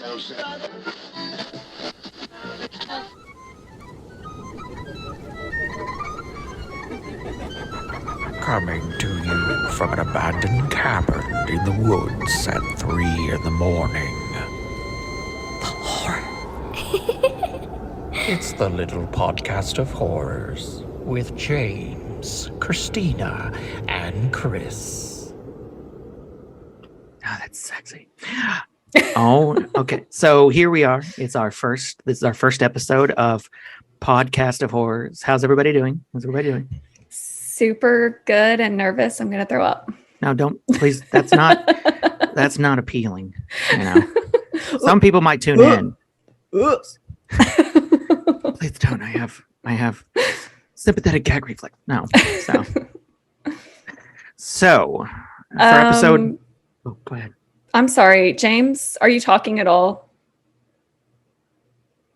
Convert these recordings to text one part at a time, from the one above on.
Coming to you from an abandoned cabin in the woods at 3 in the morning. It's the Little Podcast of Horrors with James, Christina, and Chris. Oh, that's sexy. Oh, okay. So here we are. This is our first episode of Podcast of Horrors. How's everybody doing? Super good and nervous. I'm going to throw up. No, don't, please. That's not appealing. You know, some people might tune in. Please don't. I have sympathetic gag reflex. No. So for episode. Oh, go ahead. I'm sorry, James. Are you talking at all?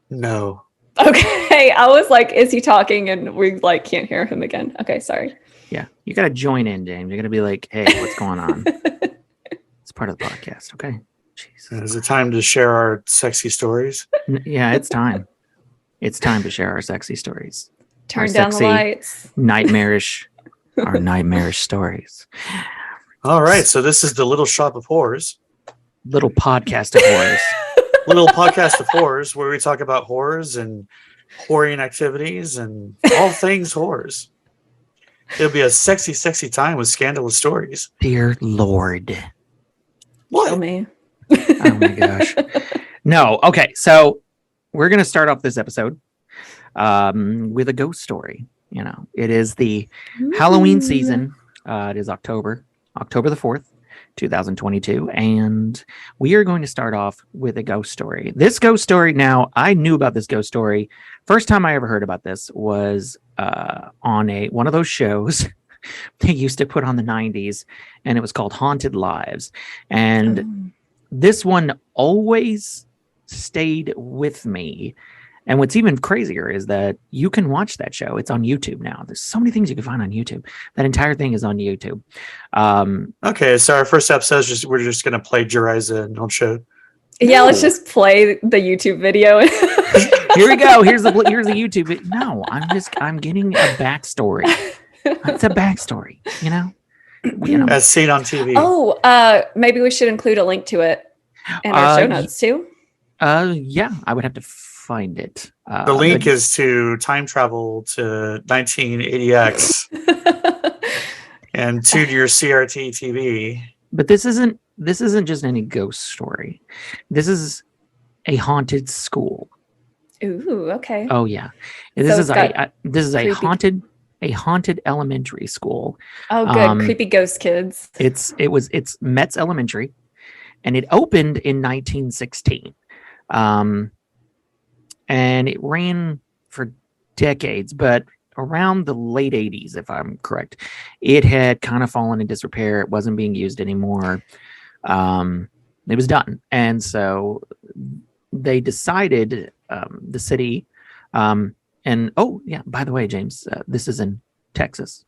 No. Okay. I was like, is he talking? And we can't hear him again. Okay. Sorry. Yeah. You got to join in, James. You got to be like, hey, what's going on? It's part of the podcast. Okay. Jeez. Is it time to share our sexy stories? Yeah, it's time. It's time to share our sexy stories. Turn down the lights. Our nightmarish stories. All right. So this is the Little Shop of Horrors. Little podcast of horrors. Little podcast of horrors where we talk about horrors and whoring activities and all things horrors. It'll be a sexy, sexy time with scandalous stories. Dear Lord. What? Kill me. Oh my gosh. No. Okay. So we're going to start off this episode with a ghost story. You know, it is the Halloween season. It is October the 4th, 2022. And we are going to start off with a ghost story. This ghost story, now, I knew about this ghost story. First time I ever heard about this was on one of those shows they used to put on the 90s, and it was called Haunted Lives. And this one always stayed with me. And what's even crazier is that you can watch that show. It's on YouTube now. There's so many things you can find on YouTube. That entire thing is on YouTube. Okay, so our first episode is we're just going to plagiarize an old show. Yeah, let's just play the YouTube video. Here we go. Here's the YouTube. No, I'm getting a backstory. It's a backstory, you know? As seen on TV. Oh, maybe we should include a link to it in our show notes too. Yeah, I would have to find it. The link is to time travel to 1980X and to your CRT TV. But this isn't just any ghost story. This is a haunted school. Ooh, okay. Oh yeah, this is a haunted elementary school. Oh, good. Creepy ghost kids. It's Metz Elementary, and it opened in 1916. And it ran for decades, but around the late 80s, if I'm correct, it had kind of fallen in disrepair. It wasn't being used anymore. It was done. And so they decided, the city, and oh yeah, by the way, James, this is in Texas.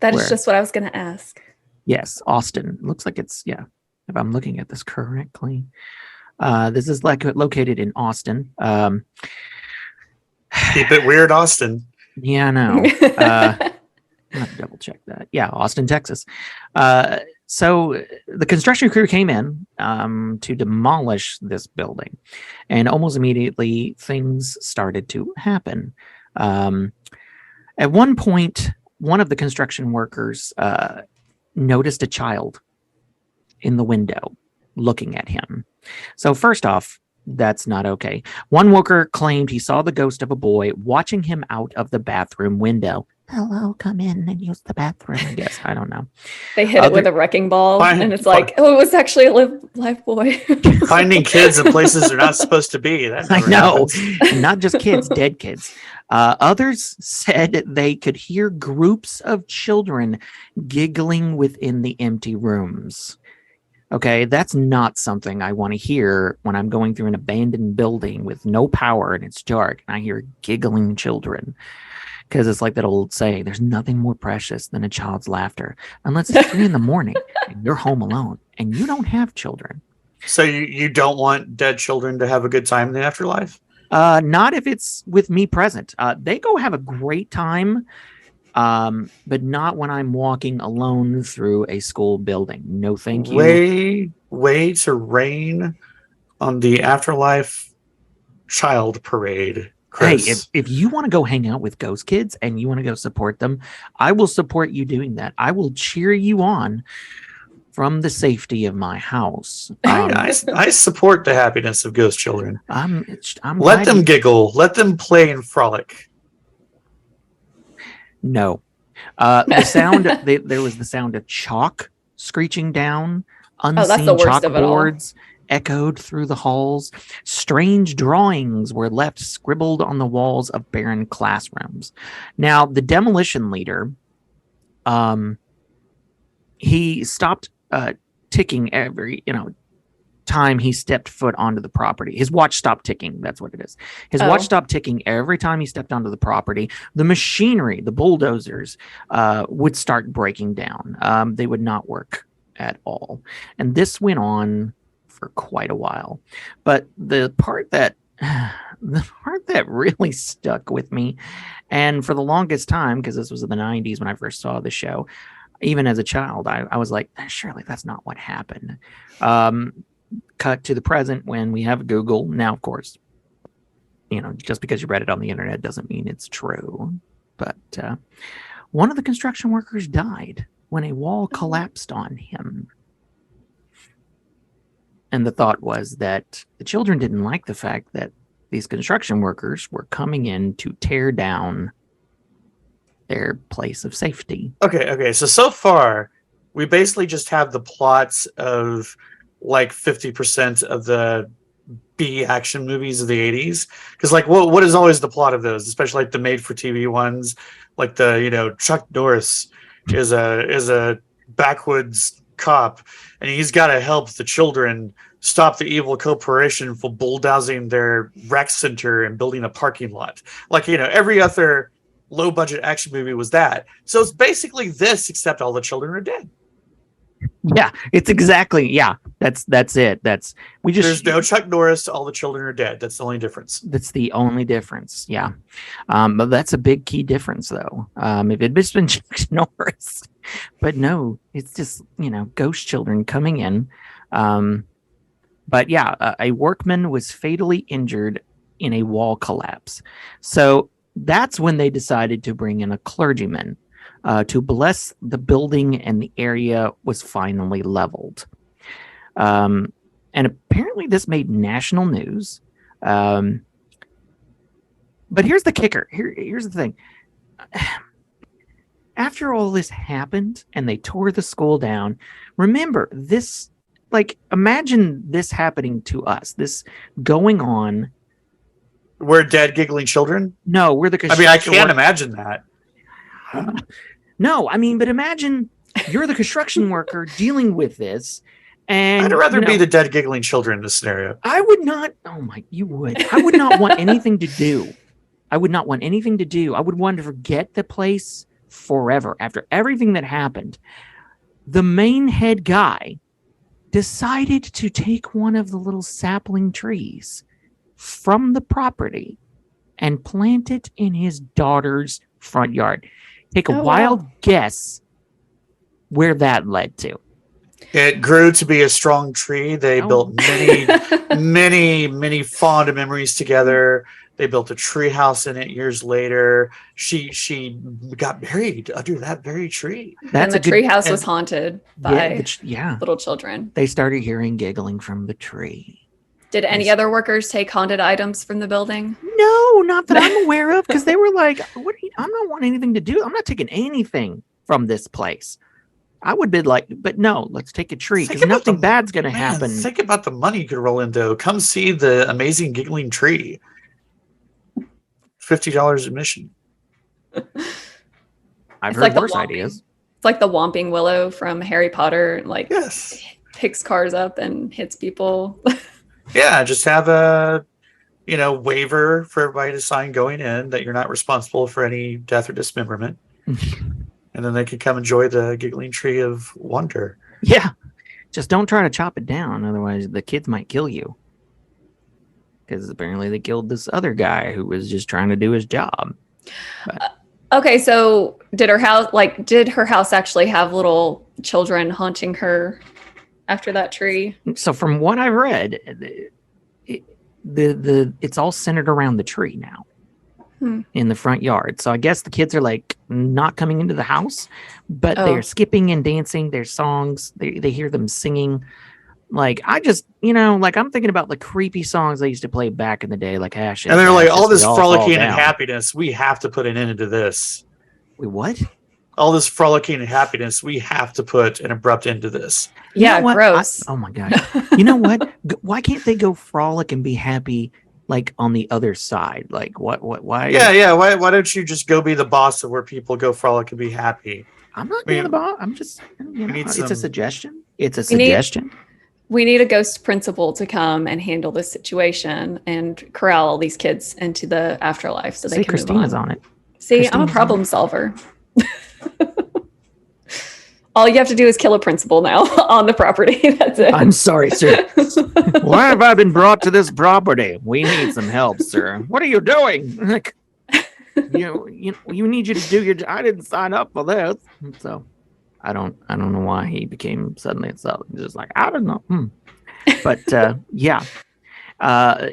That is just what I was going to ask. Yes, Austin. Looks like it's, yeah, if I'm looking at this correctly. This is located in Austin. Keep it weird, Austin. Yeah, I know. I have to double check that. Yeah, Austin, Texas. So the construction crew came in to demolish this building, and almost immediately things started to happen. At one point, one of the construction workers noticed a child in the window looking at him. So first off, that's not okay. One worker claimed he saw the ghost of a boy watching him out of the bathroom window. Hello, come in and use the bathroom, I guess. I don't know. They hit it with a wrecking ball, and it's like, it was actually a live boy. Finding kids in places they're not supposed to be. I know. Not just kids, dead kids. Others said they could hear groups of children giggling within the empty rooms. Okay, that's not something I want to hear when I'm going through an abandoned building with no power and it's dark and I hear giggling children. Because it's like that old saying, there's nothing more precious than a child's laughter. Unless it's 3 a.m. and you're home alone and you don't have children. So you don't want dead children to have a good time in the afterlife? Not if it's with me present. They go have a great time, but not when I'm walking alone through a school building. No, thank you. Way to rain on the afterlife child parade, Chris. Hey, if you want to go hang out with ghost kids and you want to go support them, I will support you doing that. I will cheer you on from the safety of my house. I support the happiness of ghost children. I'm Let them giggle. Let them play and frolic. No. The sound there was the sound of chalk screeching down, unseen that's the worst of it all. chalkboards echoed through the halls. Strange drawings were left scribbled on the walls of barren classrooms. Now, the demolition leader, he stopped ticking every, time he stepped foot onto the property. His watch stopped ticking. That's what it is. His watch stopped ticking every time he stepped onto the property. The machinery, the bulldozers, would start breaking down. They would not work at all. And this went on for quite a while. But the part that really stuck with me, and for the longest time, because this was in the 90s when I first saw the show, even as a child, I was like, surely that's not what happened. Cut to the present when we have Google. Now, of course, just because you read it on the internet doesn't mean it's true. But one of the construction workers died when a wall collapsed on him. And the thought was that the children didn't like the fact that these construction workers were coming in to tear down their place of safety. Okay. So far, we basically just have the plots of like 50% of the B action movies of the 80s. Because what is always the plot of those, especially like the made-for-TV ones, like the Chuck Norris is a backwoods cop, and he's got to help the children stop the evil corporation from bulldozing their rec center and building a parking lot. Every other low budget action movie was that. So it's basically this, except all the children are dead. Yeah, it's exactly. Yeah, that's it. There's no Chuck Norris. All the children are dead. That's the only difference. That's the only difference. Yeah, but that's a big key difference, though. If it'd just been Chuck Norris, but no, it's just ghost children coming in. But yeah, a workman was fatally injured in a wall collapse. So that's when they decided to bring in a clergyman to bless the building, and the area was finally leveled. And apparently this made national news. But here's the kicker. Here's the thing. After all this happened and they tore the school down, remember this, imagine this happening to us, this going on. We're dead giggling children? No, we're the I can't imagine that. No, but imagine you're the construction worker dealing with this, and I'd rather be the dead giggling children in this scenario. I would not. You would. I would not want anything to do. I would not want anything to do. I would want to forget the place forever. After everything that happened, the main head guy decided to take one of the little sapling trees from the property and plant it in his daughter's front yard. Take a wild guess where that led to. It grew to be a strong tree. They built many fond memories together. They built a tree house in it years later. She got buried under that very tree. And the tree house was haunted by yeah, little children. They started hearing giggling from the tree. Did any other workers take haunted items from the building? No, not that I'm aware of, because they were like, I'm not wanting anything to do. I'm not taking anything from this place. I would be like, but no, let's take a tree, because nothing bad's going to happen. Think about the money you could roll in, though. Come see the amazing giggling tree. $50 admission. I've heard worse ideas. It's like the Whomping Willow from Harry Potter, yes, picks cars up and hits people. Yeah, just have a waiver for everybody to sign going in that you're not responsible for any death or dismemberment. And then they can come enjoy the giggling tree of wonder. Yeah. Just don't try to chop it down, otherwise the kids might kill you. Because apparently they killed this other guy who was just trying to do his job. Okay, so did her house actually have little children haunting her after that tree? So from what I've read, it's all centered around the tree now in the front yard. So I guess the kids are like not coming into the house, but they're skipping and dancing. There's songs. They hear them singing. Like I just, like I'm thinking about the creepy songs they used to play back in the day, like Ashes. And they're like, Ashes, all this we fall frolicking and down. happiness, we have to put an end to this. Wait, what? All this frolicking and happiness, we have to put an abrupt end to this. You Yeah, know what? gross. Oh my god! You know what? Why can't they go frolic and be happy like on the other side? Like what? Why? Yeah. Why don't you just go be the boss of where people go frolic and be happy? I'm not I mean, being the boss. I'm just. need It's a some- suggestion. It's a We need- suggestion. We need a ghost principal to come and handle this situation and corral all these kids into the afterlife so they See, can Christina's move on. on it. See, I'm Christina's a on problem solver. All you have to do is kill a principal now on the property. That's it. I'm sorry, sir. Why have I been brought to this property? We need some help, sir. What are you doing? Like, you need you to do your. I didn't sign up for this, so I don't know why he became suddenly so. Just like I don't know. But yeah.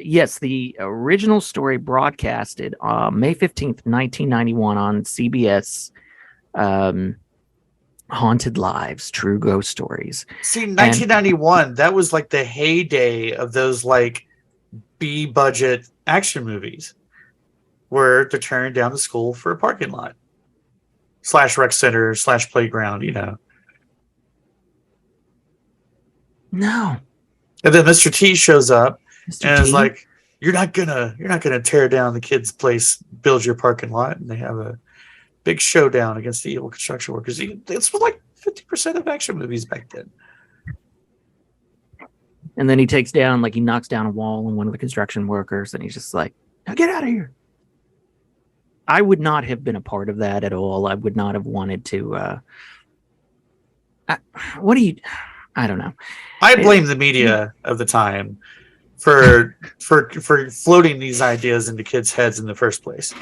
Yes, the original story broadcasted May 15th, 1991 on CBS. Haunted Lives, True Ghost Stories. See, 1991, that was like the heyday of those like B budget action movies where they're tearing down the school for a parking lot / rec center / playground, No, And then Mr. T shows up Mr. and is T? like, you're not gonna tear down the kid's place, build your parking lot. And they have a big showdown against the evil construction workers. It's like 50% of action movies back then. And then he takes down, like he knocks down a wall on one of the construction workers, and he's just like, now get out of here. I would not have been a part of that at all. I would not have wanted to. I don't know. I blame the media of the time for floating these ideas into kids' heads in the first place.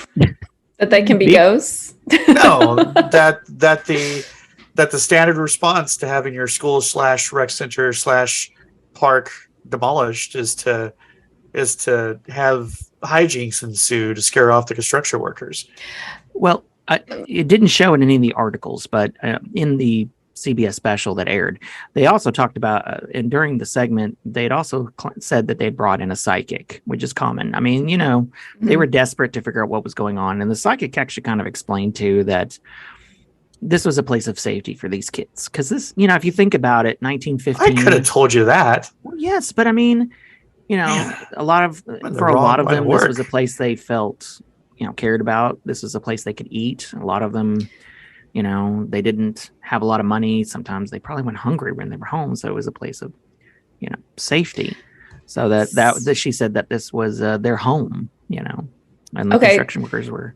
That they can be Be- ghosts. No, that the standard response to having your school / rec center / park demolished is to have hijinks ensue to scare off the construction workers. Well, it didn't show in any of the articles, but in the CBS special that aired, they also talked about, and during the segment, they'd also said that they brought in a psychic, which is common. I mean, they were desperate to figure out what was going on. And the psychic actually kind of explained too that this was a place of safety for these kids. Because this, if you think about it, 1915. I could have told you that. Well, yes, but I mean, Man, a lot of went the for a wrong lot of way to them, this was a work. place they felt, cared about. This was a place they could eat. A lot of them, they didn't have a lot of money. Sometimes they probably went hungry when they were home. So it was a place of, safety. So that she said that this was their home, and the Okay. construction workers were.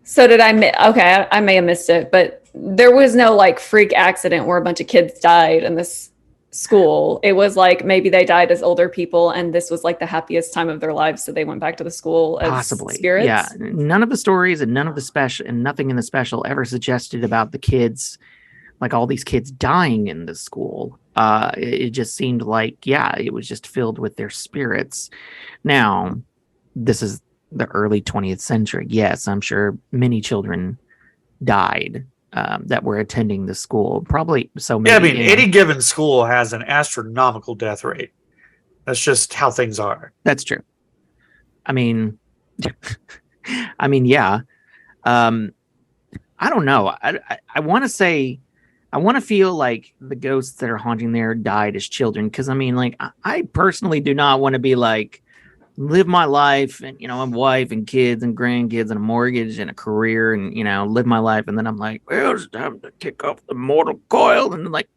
So did I? Okay, I may have missed it, but there was no like freak accident where a bunch of kids died in this school. It was like maybe they died as older people, and this was like the happiest time of their lives, so they went back to the school as Possibly. spirits. Yeah. None of the stories and none of the special and nothing in the special ever suggested about the kids, like all these kids dying in the school. It just seemed like, it was just filled with their spirits. Now, this is the early 20th century. Yes, I'm sure many children died that were attending the school. Probably so many. Yeah, I mean, any given school has an astronomical death rate. That's just how things are. That's true. I mean, yeah. I don't know. I want to say, I want to feel like the ghosts that are haunting there died as children. Because I mean, like, I personally do not want to be like, live my life and, a wife and kids and grandkids and a mortgage and a career and, live my life. And then I'm like, well, it's time to kick off the mortal coil. And like,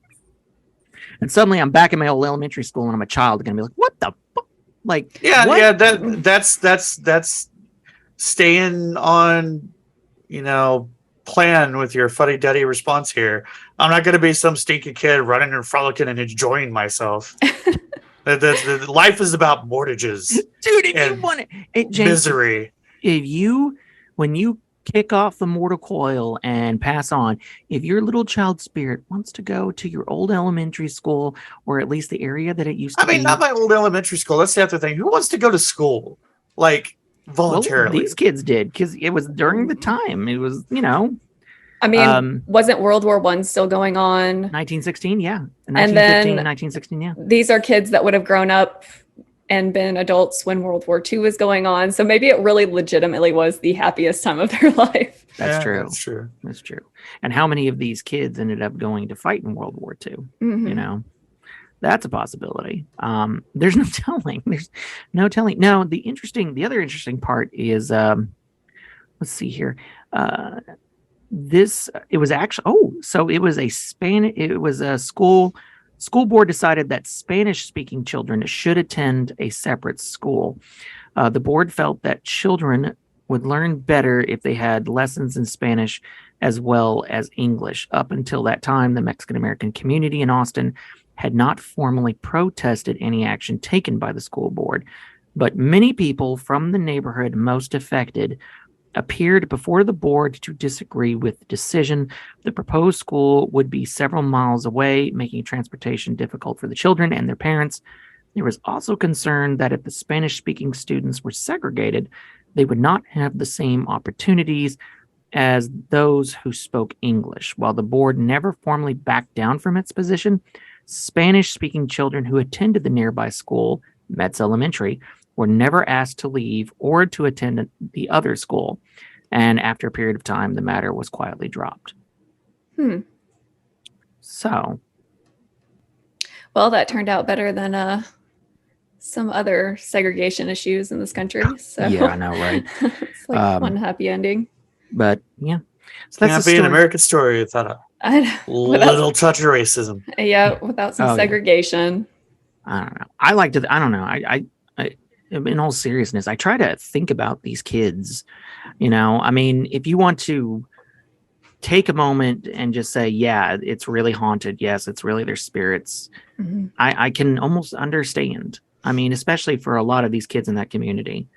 and suddenly I'm back in my old elementary school and I'm a child going to be like, what the fuck? Like, Yeah, what? yeah, that's staying on, plan with your fuddy-duddy response here. I'm not going to be some stinky kid running and frolicking and enjoying myself. The life is about mortgages, Dude, if you and want it, James, misery. when you kick off the mortal coil and pass on, if your little child spirit wants to go to your old elementary school, or at least the area that it used to I mean, be, not my old elementary school. That's the other thing. Who wants to go to school? Like, voluntarily? Well, these kids did, because it was during the time. It was, I mean, wasn't World War One still going on? 1916, yeah. And then 1916, yeah. these are kids that would have grown up and been adults when World War II was going on. So maybe it really legitimately was the happiest time of their life. That's true. That's true. That's true. And how many of these kids ended up going to fight in World War II? Mhm. That's a possibility. There's no telling. There's no telling. No, the other interesting part is, let's see here. It was a school board decided that Spanish speaking children should attend a separate school. The board felt that children would learn better if they had lessons in Spanish as well as English. Up until that time, the Mexican American community in Austin had not formally protested any action taken by the school board, but many people from the neighborhood most affected appeared before the board to disagree with the decision. The proposed school would be several miles away, making transportation difficult for the children and their parents. There was also concern that if the Spanish-speaking students were segregated, they would not have the same opportunities as those who spoke English. While the board never formally backed down from its position, Spanish-speaking children who attended the nearby school, Metz Elementary, were never asked to leave or to attend the other school. And after a period of time, the matter was quietly dropped. So. Well, that turned out better than some other segregation issues in this country. So Yeah, I know, right? It's like one happy ending. But yeah. So Can't be an American story without a little touch of racism. Yeah, without some segregation. I don't know. I don't know. I in all seriousness, I try to think about these kids. I mean, if you want to take a moment and just say, yeah, it's really haunted. Yes, it's really their spirits. Mm-hmm. I can almost understand. I mean, especially for a lot of these kids in that community,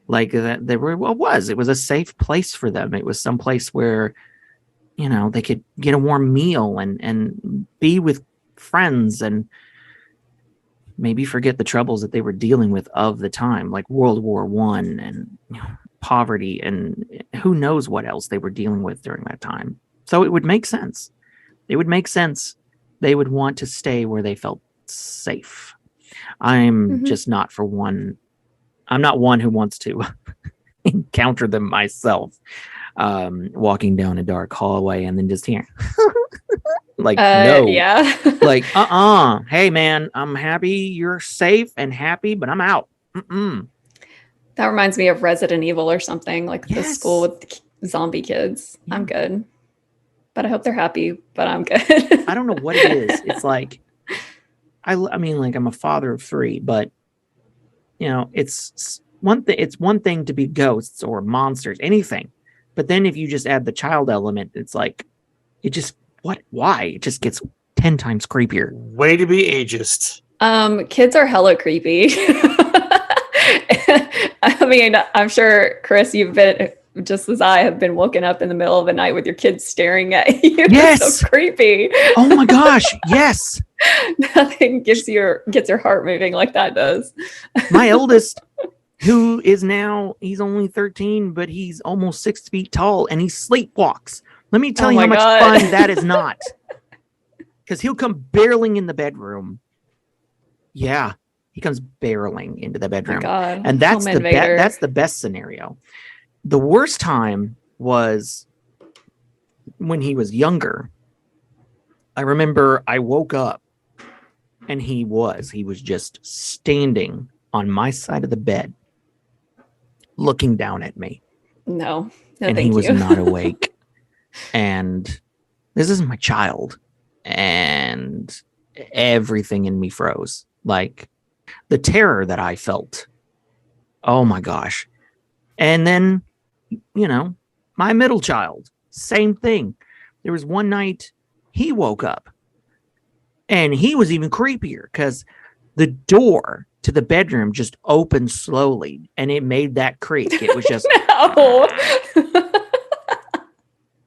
like that it was a safe place for them. It was some place where, they could get a warm meal and be with friends and maybe forget the troubles that they were dealing with of the time, like World War One and poverty and who knows what else they were dealing with during that time. So it would make sense. They would want to stay where they felt safe. I'm just not for one. I'm not one who wants to encounter them myself, walking down a dark hallway and then just hearing like, no, yeah. like, hey man, I'm happy you're safe and happy, but I'm out. That reminds me of Resident Evil or something, like the Yes. school with the zombie kids. Yeah. I'm good. But I hope they're happy, but I'm good. I don't know what it is. It's like, I mean, like I'm a father of 3, but it's one thing. It's one thing to be ghosts or monsters, anything. But then if you just add the child element, it's like, why? It just gets 10 times creepier. Way to be ageist. Kids are hella creepy. I mean, I'm sure, Chris, you've been just as I have been woken up in the middle of the night with your kids staring at you. Yes. It's so creepy. Oh my gosh. Yes. Nothing gets your heart moving like that does. My eldest, who is now, he's only 13, but he's almost 6 feet tall and he sleepwalks. Let me tell you how much fun that is not. Because he'll come barreling in the bedroom. Yeah, he comes barreling into the bedroom. Oh my God. And that's Home invader. that's the best scenario. The worst time was when he was younger. I remember I woke up and he was just standing on my side of the bed looking down at me. No, And thank he was you. not awake. And this is my child. And everything in me froze. Like the terror that I felt. Oh my gosh. And then, my middle child Same thing. There was one night he woke up and he was even creepier because the door to the bedroom just opened slowly and it made that creak. It was just, No.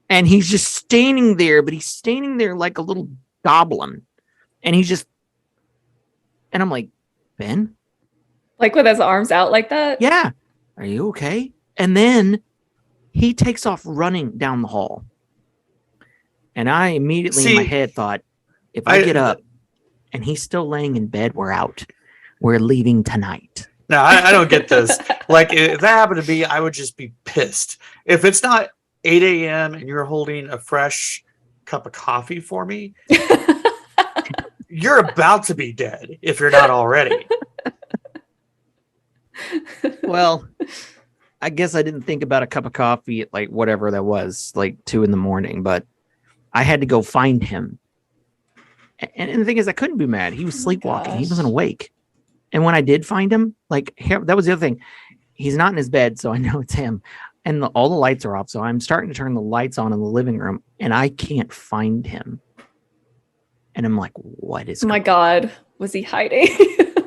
and he's just standing there, but he's standing there like a little goblin. And he's just, and I'm like, Ben? Like with his arms out like that? Yeah. Are you okay? And then he takes off running down the hall. And I immediately in my head thought, if I get up and he's still laying in bed, we're out. We're leaving tonight. No, I don't get this. Like, if that happened to me, I would just be pissed. If it's not 8 a.m. and you're holding a fresh cup of coffee for me, you're about to be dead if you're not already. Well, I guess I didn't think about a cup of coffee at like whatever that was, like 2 a.m, but I had to go find him. And the thing is, I couldn't be mad. He was sleepwalking. He wasn't awake. And when I did find him, like that was the other thing. He's not in his bed, so I know it's him. And all the lights are off, so I'm starting to turn the lights on in the living room, and I can't find him. And I'm like, what is? Oh my God, was he hiding?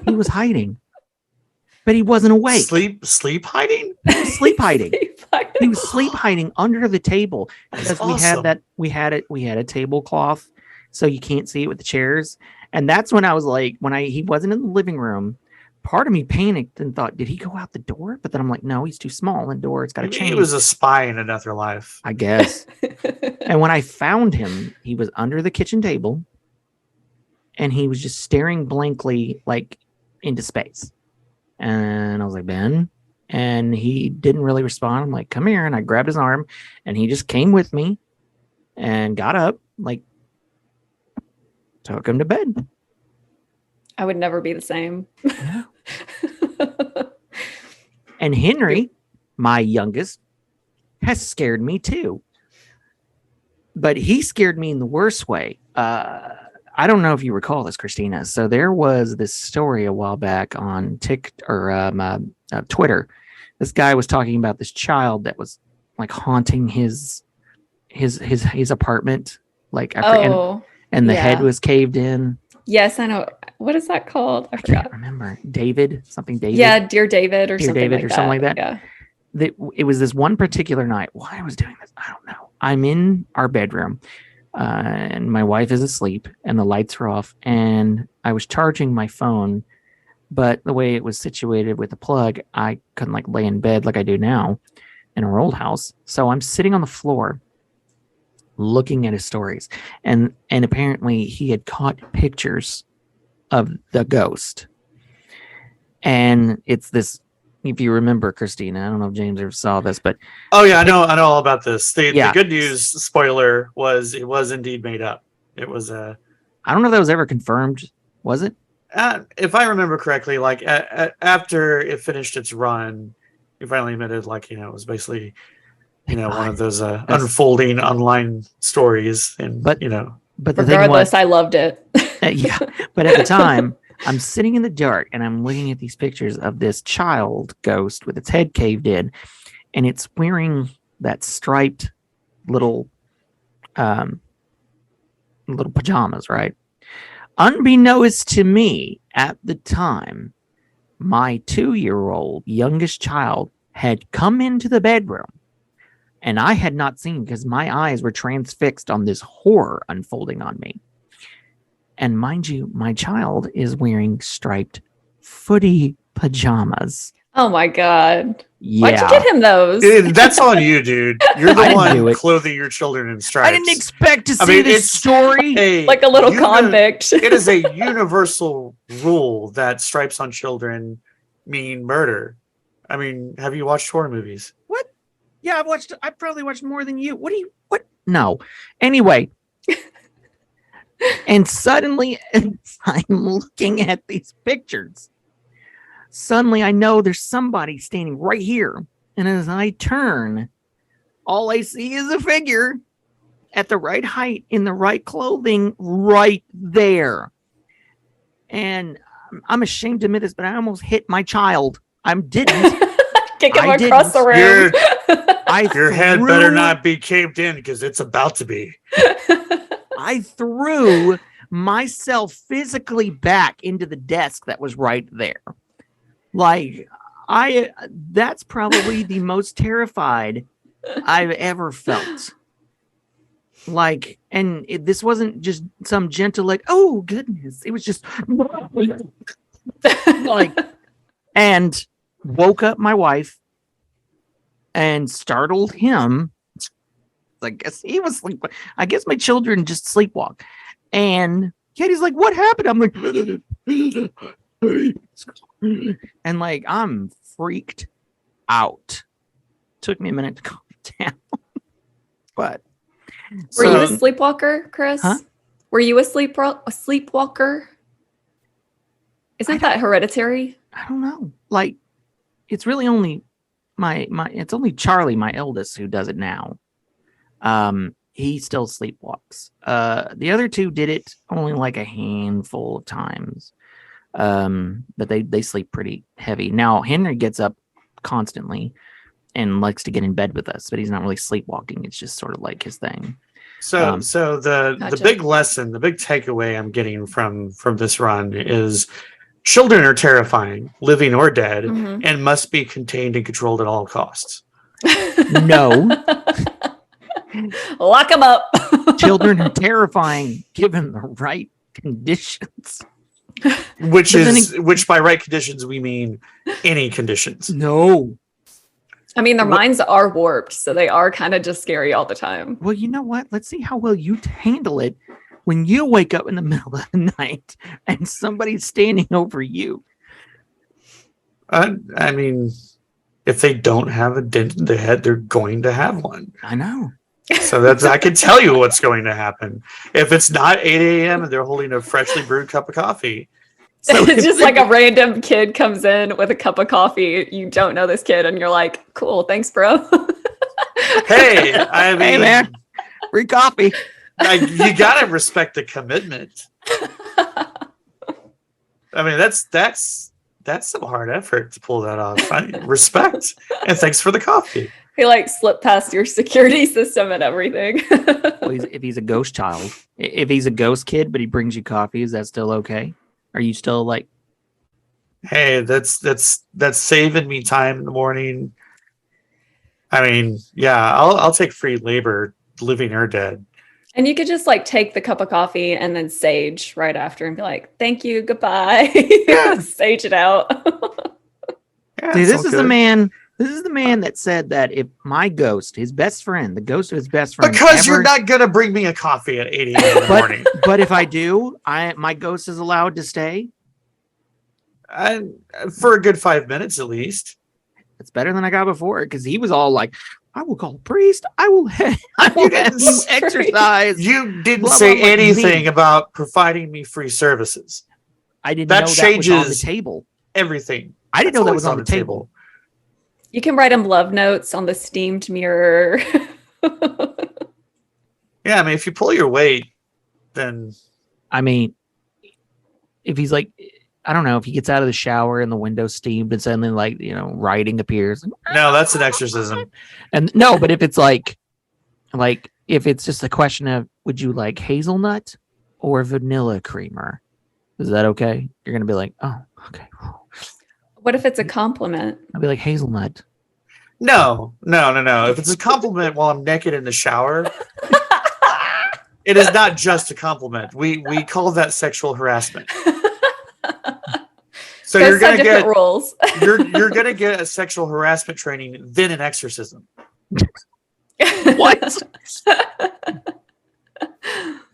He was hiding, but he wasn't awake. Sleep hiding? Sleep hiding. Sleep hiding. He was sleep hiding under the table because That's we had a tablecloth, so you can't see it with the chairs. And that's when I was like, he wasn't in the living room, part of me panicked and thought, did he go out the door? But then I'm like, no, he's too small. And the door, it's got to change. He was a spy in another life, I guess. And when I found him, he was under the kitchen table and he was just staring blankly like into space. And I was like, Ben, and he didn't really respond. I'm like, come here. And I grabbed his arm and he just came with me and got up, like took him to bed. I would never be the same. Yeah. And Henry, my youngest, has scared me too. But he scared me in the worst way. I don't know if you recall this, Christina. So there was this story a while back on Twitter. This guy was talking about this child that was like haunting his apartment, like after, and the head was caved in. Yes, I know. What is that called? I forgot. Can't remember. David. Yeah, Dear David or Dear something David like or that. something like that. Yeah. It was this one particular night. Why I was doing this, I don't know. I'm in our bedroom, and my wife is asleep, and the lights are off, and I was charging my phone, but the way it was situated with the plug, I couldn't like lay in bed like I do now in our old house. So I'm sitting on the floor, looking at his stories, and apparently he had caught pictures of the ghost, and it's this. If you remember, Christina, I don't know if James ever saw this, but oh yeah, I know all about this. The good news spoiler was it was indeed made up. It was I don't know if that was ever confirmed. Was it? If I remember correctly, like after it finished its run, it finally admitted, like, it was basically, one of those unfolding online stories, and but the regardless, I loved it. Yeah, but at the time, I'm sitting in the dark and I'm looking at these pictures of this child ghost with its head caved in, and it's wearing that striped little pajamas, right? Unbeknownst to me at the time, my 2-year-old youngest child had come into the bedroom, and I had not seen because my eyes were transfixed on this horror unfolding on me. And mind you, my child is wearing striped footy pajamas. Oh my God. Yeah. Why'd you get him those? That's on you, dude. You're the one clothing your children in stripes. I didn't expect to see this story. Like a little convict. It is a universal rule that stripes on children mean murder. I mean, have you watched horror movies? What? Yeah, I've probably watched more than you. What? No. Anyway. And suddenly, as I'm looking at these pictures, suddenly I know there's somebody standing right here. And as I turn, all I see is a figure at the right height, in the right clothing, right there. And I'm ashamed to admit this, but I almost hit my child. I didn't. Kick him across the room. Your head better not be caved in because it's about to be. I threw myself physically back into the desk that was right there. Like, that's probably the most terrified I've ever felt. Like, and this wasn't just some gentle, like, oh goodness. It was just like, and woke up my wife and startled him. I guess he was sleep. I guess my children just sleepwalk. And Katie's like, what happened? I'm like, and like, I'm freaked out. Took me a minute to calm down. But were you a sleepwalker, Chris? Huh? Were you a sleepwalker? Isn't that hereditary? I don't know. Like, it's really only it's only Charlie, my eldest, who does it now. He still sleepwalks. The other two did it only like a handful of times. But they sleep pretty heavy. Now Henry gets up constantly and likes to get in bed with us, but he's not really sleepwalking. It's just sort of like his thing. So the Gotcha. big lesson, the big takeaway I'm getting from this run is children are terrifying, living or dead, Mhm. and must be contained and controlled at all costs. No, Lock them up. children are terrifying given the right conditions. Which But then which by right conditions we mean any conditions. No. I mean, their What- minds are warped, so they are kind of just scary all the time. Well, you know what? Let's see how well you handle it when you wake up in the middle of the night and somebody's standing over you. I mean, if they don't have a dent in the head, they're going to have one. I know. So I can tell you what's going to happen. If it's not 8 a.m. and they're holding a freshly brewed cup of coffee, So It's just like a random kid comes in with a cup of coffee. You don't know this kid, and you're like, "Cool, thanks, bro." hey, I mean, Hey, man. Free coffee. you gotta respect the commitment. I mean, that's some hard effort to pull that off. Respect and thanks for the coffee. He like slipped past your security system and everything. Well, if he's a ghost child, if he's a ghost kid, but he brings you coffee, is that still okay? Are you still like, Hey, that's saving me time in the morning. I mean, yeah, I'll take free labor, living or dead. And you could just like take the cup of coffee and then sage right after and be like, "Thank you, goodbye." Sage it out. Yeah, see, it's this all is the good. man. This is the man that said that if my ghost, his best friend, the ghost of his best friend, Because you're ever- not gonna bring me a coffee at 8 a.m. in the morning. But if I do, my ghost is allowed to stay. For a good 5 minutes at least. It's better than I got before because he was all like, "I will call a priest. I will, I will You have didn't you say- exercise." You didn't Blah, say blah, blah, anything me. about providing me free services. I didn't That know that was on the changes table. Everything. I didn't That's know that always was on the table. You can write him love notes on the steamed mirror. Yeah, I mean, if you pull your weight, then I mean, if he's like, I don't know, if he gets out of the shower and the window's steamed and suddenly like, writing appears. no, that's an exorcism. And no, but if it's like if it's just a question of would you like hazelnut or vanilla creamer? Is that okay? You're gonna be like, oh, okay. What if it's a compliment? I'll be like hazelnut. No. If it's a compliment while I'm naked in the shower, it is not just a compliment. We call that sexual harassment. So you're Ghosts have gonna different get rules. you're gonna get a sexual harassment training, then an exorcism. What?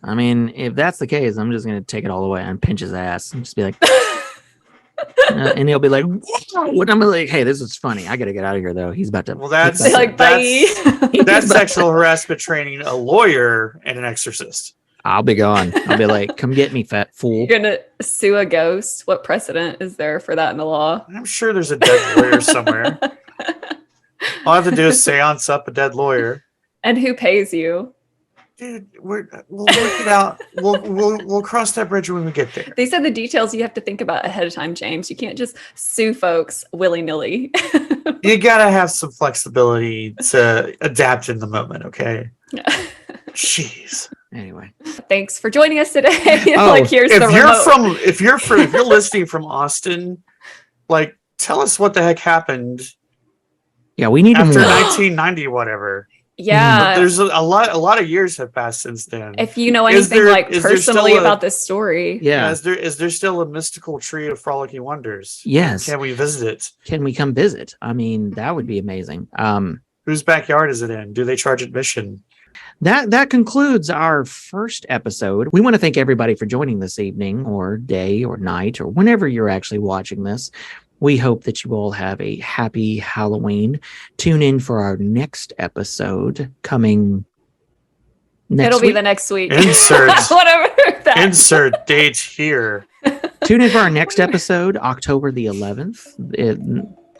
I mean, if that's the case, I'm just gonna take it all the way and pinch his ass and just be like, and he'll be like, "Whoa!" And I'm like, "Hey, this is funny. I gotta get out of here, though. He's about to." Well, that's- They're like, bye. That's sexual harassment training, a lawyer and an exorcist. I'll be gone. I'll be like, "Come get me, fat fool." You're gonna sue a ghost. What precedent is there for that in the law? I'm sure there's a dead lawyer somewhere. All I have to do is seance up a dead lawyer. And who pays you? Dude, we'll work it out. We'll cross that bridge when we get there. These are the details you have to think about ahead of time, James. You can't just sue folks willy-nilly. You gotta have some flexibility to adapt in the moment, okay? Jeez. Anyway, Thanks for joining us today. Oh, Like, here's the remote. If you're listening from Austin, like tell us what the heck happened yeah, we need after more. 1990, whatever. Yeah. There's a lot of years have passed since then. If you know Is anything there- like is there still personally a- about this story. Yeah. Is there still a mystical tree of frolicking wonders? Yes. Can we visit it? Can we come visit? I mean, that would be amazing. Whose backyard is it in? Do they charge admission? That concludes our first episode. We want to thank everybody for joining this evening or day or night or whenever you're actually watching this. We hope that you all have a happy Halloween. Tune in for our next episode coming next It'll be week. the next week. Insert Whatever. that- insert date here. Tune in for our next episode, October the 11th.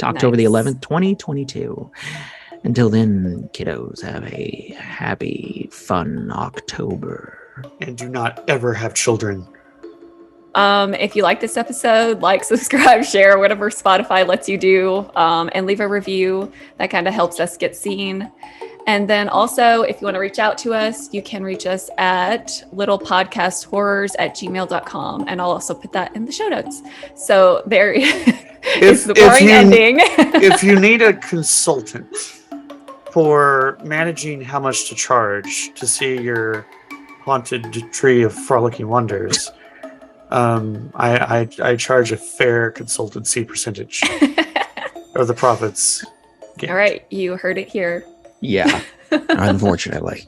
October the Nice. 11th, 2022. Until then, kiddos, have a happy, fun October. And do not ever have children. If you like this episode, like, subscribe, share, whatever Spotify lets you do, and leave a review. That kind of helps us get seen. And then also, if you want to reach out to us, you can reach us at littlepodcasthorrors@gmail.com. And I'll also put that in the show notes. So there is the boring ending. If you need a consultant for managing how much to charge to see your haunted tree of frolicking wonders, I charge a fair consultancy percentage of the profits. All right, you heard it here. Yeah, unfortunately.